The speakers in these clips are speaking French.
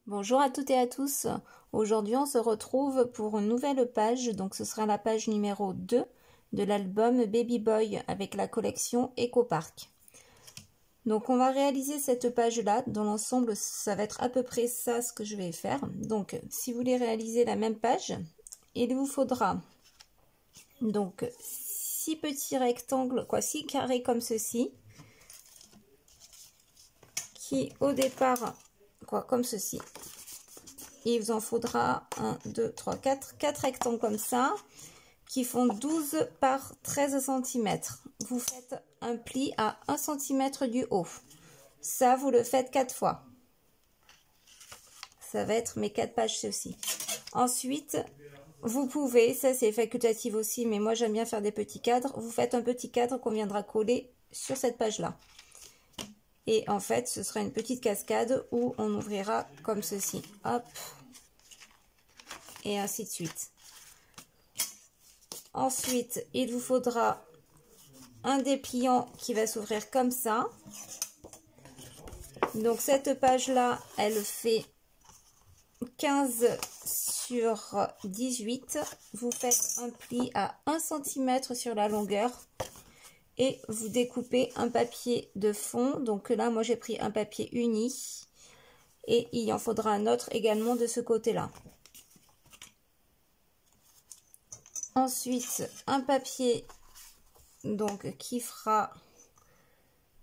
Bonjour à toutes et à tous. Aujourd'hui, on se retrouve pour une nouvelle page. Donc, ce sera la page numéro 2 de l'album Baby Boy avec la collection Eco Park. Donc, on va réaliser cette page-là. Dans l'ensemble, ça va être à peu près ça ce que je vais faire. Donc, si vous voulez réaliser la même page, il vous faudra donc 6 petits rectangles, 6 carrés comme ceci, qui au départ, comme ceci. Il vous en faudra 1, 2, 3, 4 rectangles comme ça, qui font 12 par 13 cm. Vous faites un pli à 1 cm du haut. Ça, vous le faites 4 fois. Ça va être mes 4 pages ceci. Ensuite, vous pouvez, ça c'est facultatif aussi, mais moi j'aime bien faire des petits cadres. Vous faites un petit cadre qu'on viendra coller sur cette page-là. Et en fait, ce sera une petite cascade où on ouvrira comme ceci. Hop. Et ainsi de suite. Ensuite, il vous faudra un dépliant qui va s'ouvrir comme ça. Donc cette page-là, elle fait 15 sur 18. Vous faites un pli à 1 cm sur la longueur. Et vous découpez un papier de fond. Donc là, moi j'ai pris un papier uni. Et il en faudra un autre également de ce côté-là. Ensuite, un papier donc qui fera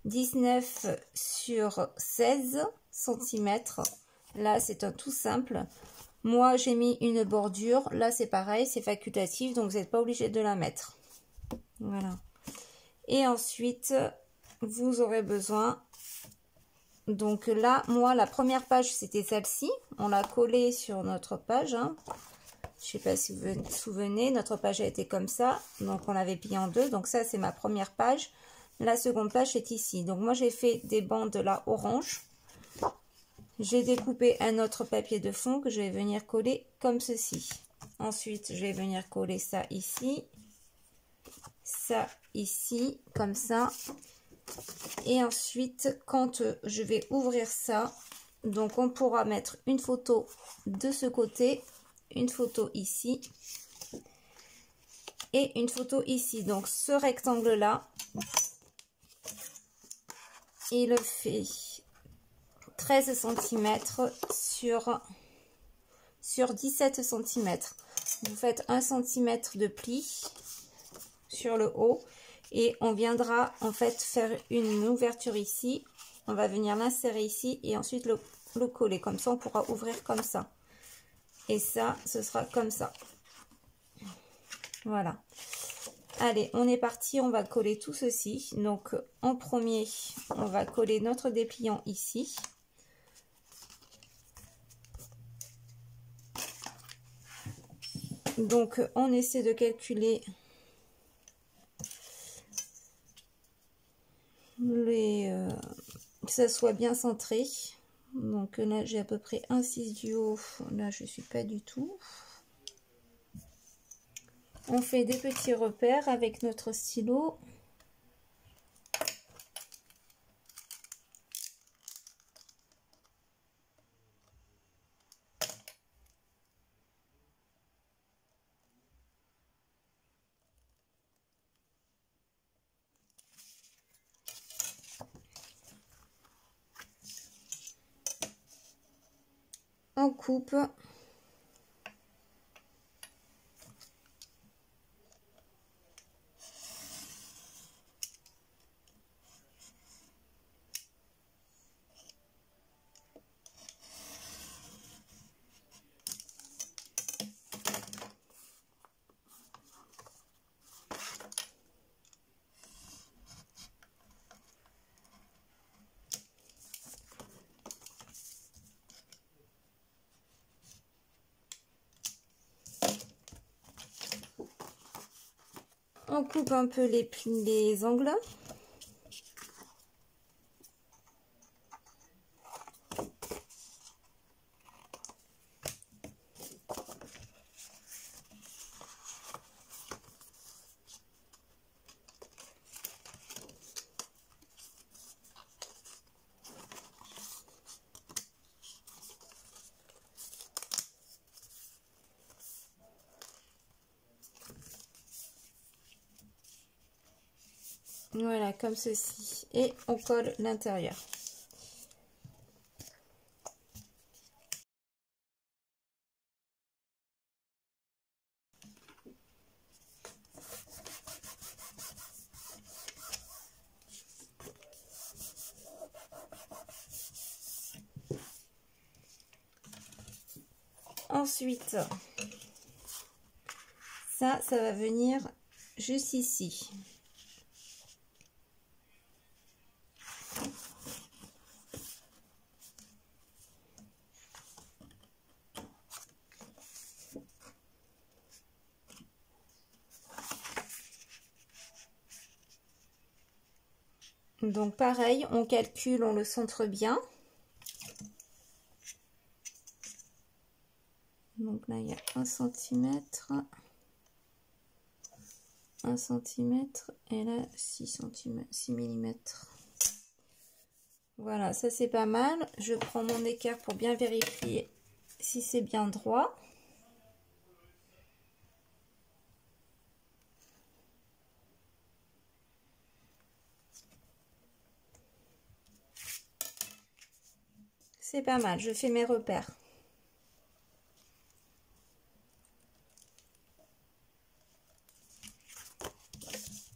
19 sur 16 cm. Là, c'est un tout simple. Moi, j'ai mis une bordure. Là, c'est pareil, c'est facultatif, donc vous n'êtes pas obligé de la mettre. Voilà. Et ensuite, vous aurez besoin... Donc là, moi, la première page, c'était celle-ci. On l'a collée sur notre page, hein. Je ne sais pas si vous vous souvenez, notre page a été comme ça. Donc, on l'avait plié en deux. Donc, ça, c'est ma première page. La seconde page est ici. Donc, moi, j'ai fait des bandes là orange. J'ai découpé un autre papier de fond que je vais venir coller comme ceci. Ensuite, je vais venir coller ça ici. Ça ici, comme ça. Et ensuite, quand je vais ouvrir ça, donc on pourra mettre une photo de ce côté, une photo ici et une photo ici. Donc ce rectangle là, il fait 13 cm sur 17 cm. Vous faites 1 cm de pli sur le haut et on viendra en fait faire une ouverture ici. On va venir l'insérer ici et ensuite le coller. Comme ça, on pourra ouvrir comme ça. Et ça, ce sera comme ça. Voilà. Allez, on est parti. On va coller tout ceci. Donc, en premier, on va coller notre dépliant ici. Donc, on essaie de calculer que ça soit bien centré. Donc là, j'ai à peu près 1,6 du haut. Là, je suis pas du tout. On fait des petits repères avec notre stylo. On coupe. On coupe un peu les angles. Voilà, comme ceci. Et on colle l'intérieur. Ensuite, ça va venir juste ici. Donc pareil, on calcule, on le centre bien. Donc là, il y a 1 cm, 1 cm et là 6 mm. Voilà, ça c'est pas mal. Je prends mon équerre pour bien vérifier si c'est bien droit. C'est pas mal, je fais mes repères.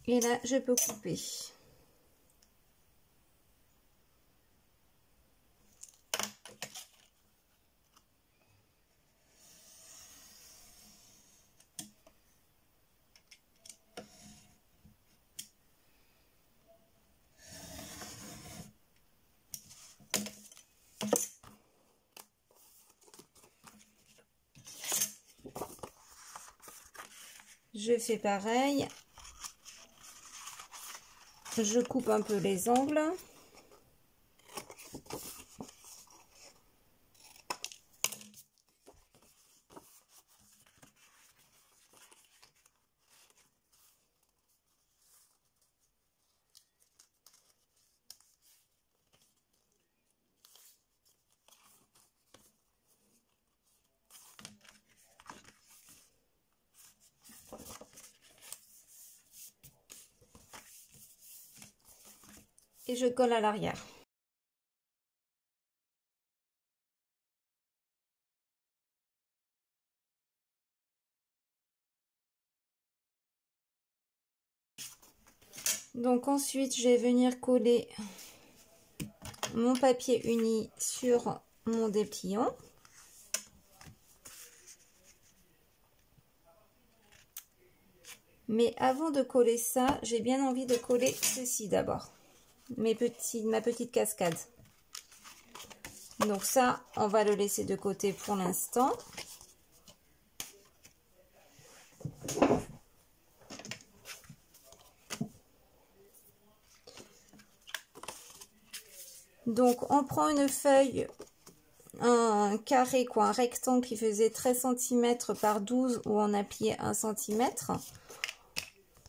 Et là, je peux couper. Je fais pareil. Je coupe un peu les angles. Et je colle à l'arrière. Donc ensuite, je vais venir coller mon papier uni sur mon dépliant. Mais avant de coller ça, j'ai bien envie de coller ceci d'abord. Ma petite cascade. Donc ça, on va le laisser de côté pour l'instant. Donc on prend une feuille, un carré, quoi, un rectangle qui faisait 13 cm par 12 où on a plié 1 cm.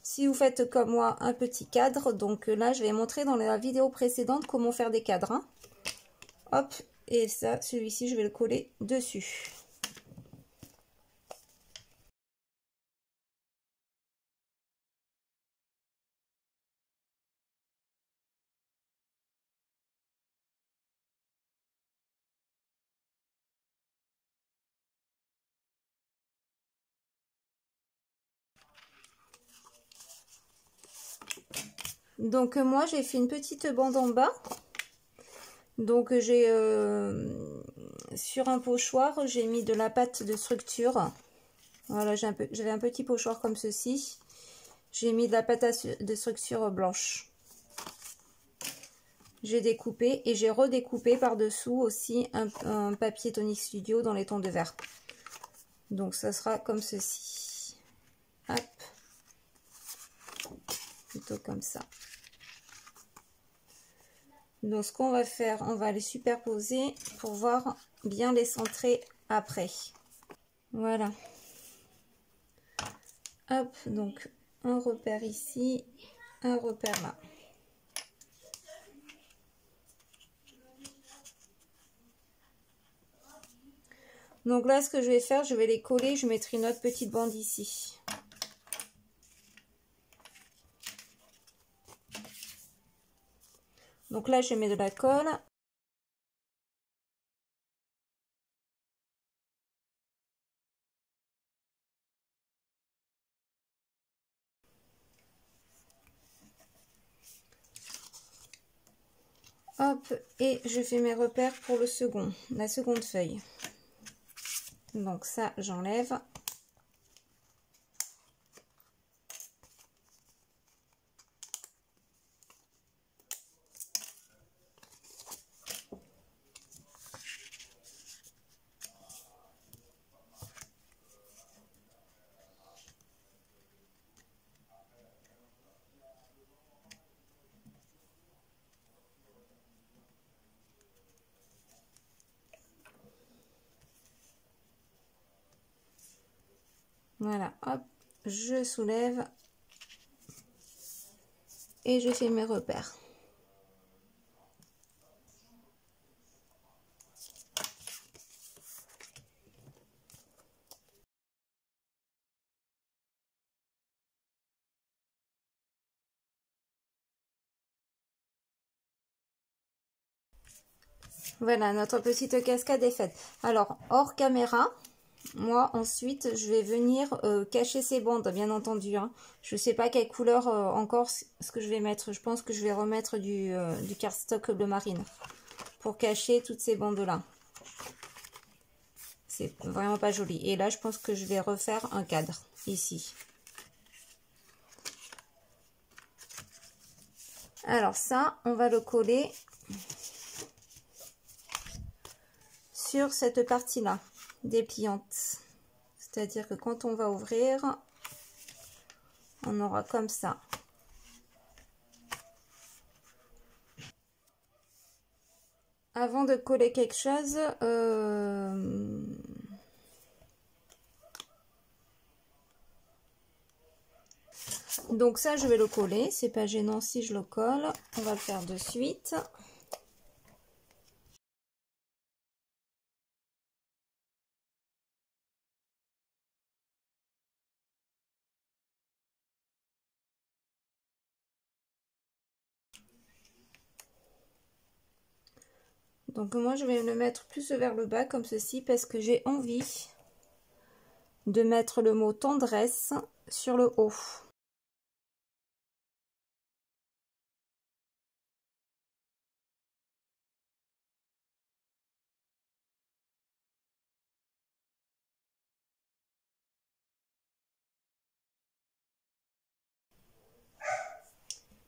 Si vous faites comme moi un petit cadre, donc là je vais montrer dans la vidéo précédente comment faire des cadres. Hein. Hop, et ça, celui-ci je vais le coller dessus. Donc moi j'ai fait une petite bande en bas. Donc j'ai sur un pochoir, j'ai mis de la pâte de structure. Voilà, j'avais un petit pochoir comme ceci. J'ai mis de la pâte de structure blanche. J'ai découpé et j'ai redécoupé par-dessous aussi un papier Tonic Studio dans les tons de vert. Donc ça sera comme ceci. Hop. Plutôt comme ça. Donc ce qu'on va faire, on va les superposer pour voir bien les centrer après. Voilà. Hop, donc un repère ici, un repère là. Donc là, ce que je vais faire, je vais les coller, je mettrai une autre petite bande ici. Donc là, je mets de la colle. Hop, et je fais mes repères pour le second, la seconde feuille. Donc ça, j'enlève. Voilà, hop, je soulève et je fais mes repères. Voilà, notre petite cascade est faite. Alors, hors caméra, moi, ensuite, je vais venir cacher ces bandes, bien entendu. Hein. Je ne sais pas quelle couleur encore ce que je vais mettre. Je pense que je vais remettre du cardstock bleu marine pour cacher toutes ces bandes-là. C'est vraiment pas joli. Et là, je pense que je vais refaire un cadre ici. Alors ça, on va le coller sur cette partie-là, dépliante. C'est-à-dire que quand on va ouvrir, on aura comme ça. Avant de coller quelque chose, donc ça, je vais le coller. C'est pas gênant si je le colle. On va le faire de suite. Donc moi, je vais le mettre plus vers le bas comme ceci parce que j'ai envie de mettre le mot tendresse sur le haut.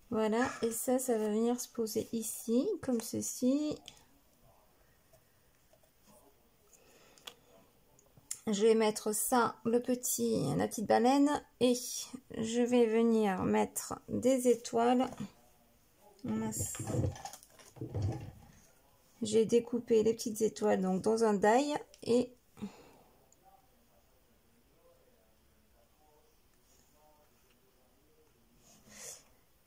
Voilà, et ça va venir se poser ici, comme ceci. Je vais mettre ça, la petite baleine, et je vais venir mettre des étoiles. J'ai découpé les petites étoiles donc dans un die et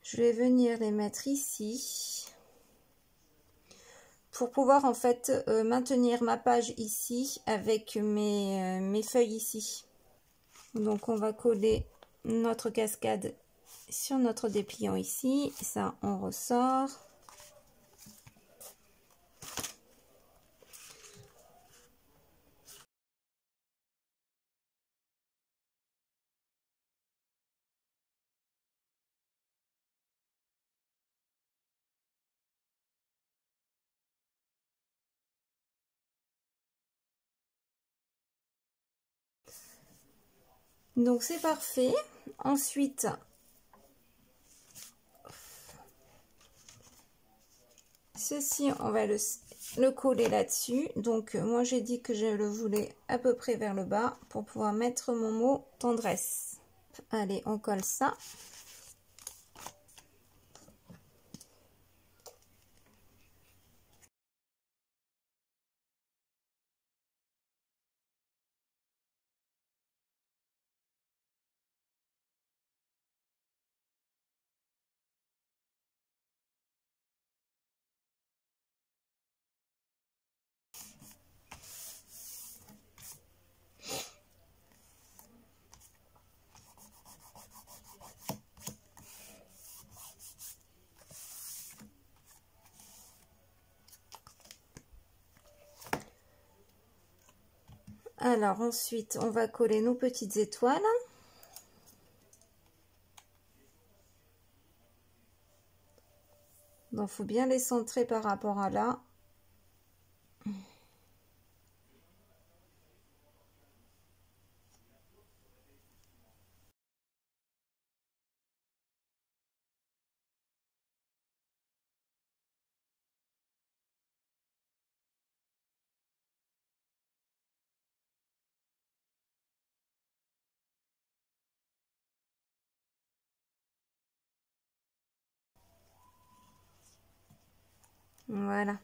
je vais venir les mettre ici pour pouvoir en fait maintenir ma page ici avec mes feuilles ici. Donc on va coller notre cascade sur notre dépliant ici, ça on ressort. Donc c'est parfait. Ensuite, ceci, on va le coller là-dessus. Donc moi j'ai dit que je le voulais à peu près vers le bas pour pouvoir mettre mon mot tendresse. Allez, on colle ça. Alors ensuite, on va coller nos petites étoiles. Donc, il faut bien les centrer par rapport à là. Voilà.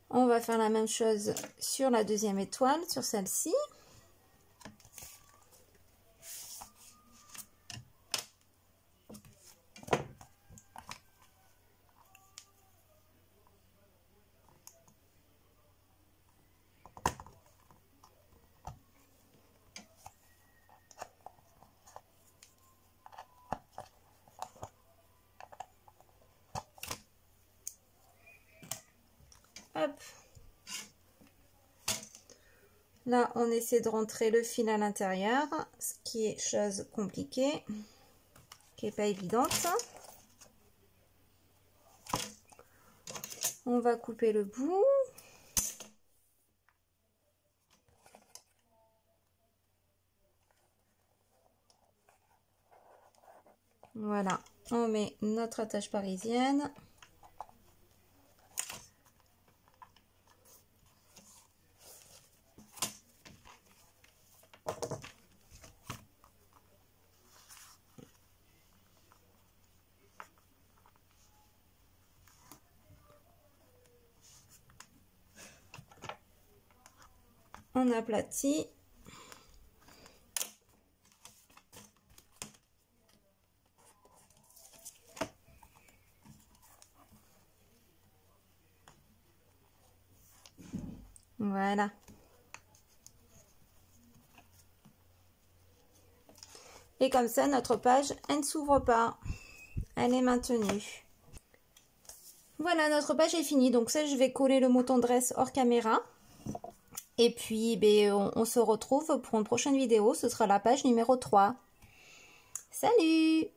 On va faire la même chose sur la deuxième étoile, sur celle-ci. Hop. Là, on essaie de rentrer le fil à l'intérieur, ce qui est chose compliquée, qui n'est pas évidente. On va couper le bout. Voilà, on met notre attache parisienne. On aplatit. Voilà. Et comme ça, notre page, elle ne s'ouvre pas. Elle est maintenue. Voilà, notre page est finie. Donc ça, je vais coller le mot tendresse hors caméra. Et puis, on se retrouve pour une prochaine vidéo. Ce sera la page numéro 3. Salut!